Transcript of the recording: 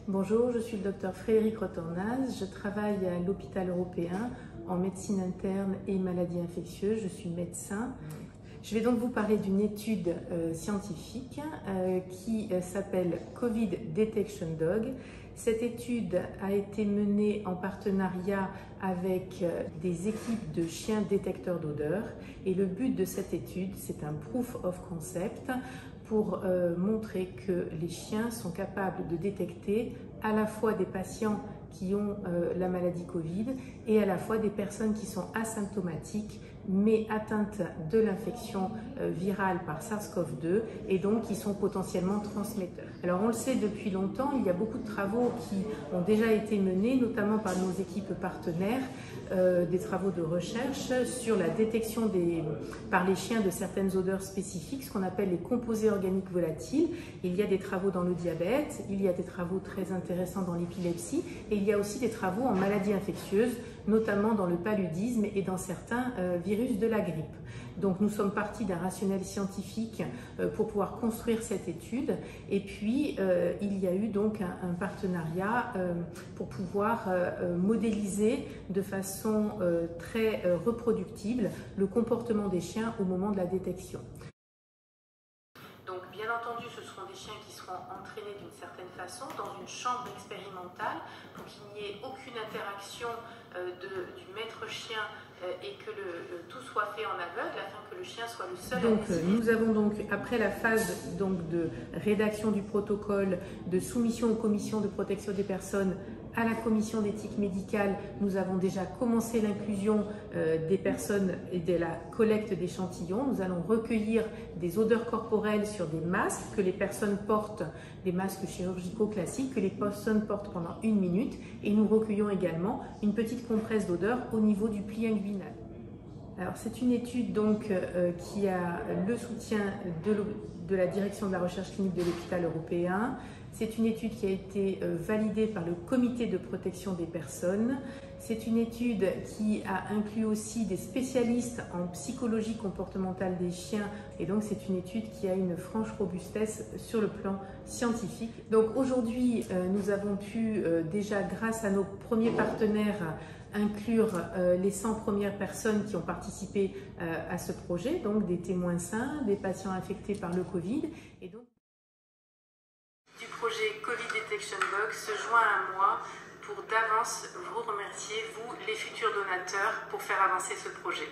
Bonjour, je suis le docteur Frédéric Rotornaz, je travaille à l'hôpital européen en médecine interne et maladies infectieuses, je suis médecin. Je vais donc vous parler d'une étude scientifique qui s'appelle Covid Detection Dog. Cette étude a été menée en partenariat avec des équipes de chiens détecteurs d'odeur et le but de cette étude, c'est un proof of concept pour montrer que les chiens sont capables de détecter à la fois des patients qui ont la maladie Covid et à la fois des personnes qui sont asymptomatiques mais atteintes de l'infection virale par SARS-CoV-2 et donc qui sont potentiellement transmetteurs. Alors on le sait depuis longtemps, il y a beaucoup de travaux qui ont déjà été menés, notamment par nos équipes partenaires, des travaux de recherche sur la détection par les chiens de certaines odeurs spécifiques, ce qu'on appelle les composés organiques volatiles. Il y a des travaux dans le diabète, il y a des travaux très intéressants dans l'épilepsie et il y a aussi des travaux en maladies infectieuses, notamment dans le paludisme et dans certains virus de la grippe. Donc nous sommes partis d'un rationnel scientifique pour pouvoir construire cette étude et puis il y a eu donc un partenariat pour pouvoir modéliser de façon très reproductible le comportement des chiens au moment de la détection. Donc bien entendu, ce seront des chiens qui seront entraînés d'une certaine façon dans une chambre expérimentale pour qu'il n'y ait aucune interaction du maître chien et que tout soit fait en aveugle afin que le chien soit le seul. Donc nous avons donc, après la phase de rédaction du protocole, de soumission aux commissions de protection des personnes, à la commission d'éthique médicale, nous avons déjà commencé l'inclusion des personnes et de la collecte d'échantillons. Nous allons recueillir des odeurs corporelles sur des masques que les personnes portent, des masques chirurgicaux classiques que les personnes portent pendant 1 minute et nous recueillons également une petite compresse d'odeur au niveau du pli inguinal. Alors c'est une étude donc qui a le soutien de la direction de la recherche clinique de l'hôpital européen. C'est une étude qui a été validée par le comité de protection des personnes. C'est une étude qui a inclus aussi des spécialistes en psychologie comportementale des chiens et donc c'est une étude qui a une franche robustesse sur le plan scientifique. Donc aujourd'hui nous avons pu déjà grâce à nos premiers partenaires inclure les 100 premières personnes qui ont participé à ce projet, donc des témoins sains, des patients infectés par le Covid. Et donc, du projet Covid Detection Box se joint à moi pour d'avance vous remercier, vous les futurs donateurs, pour faire avancer ce projet.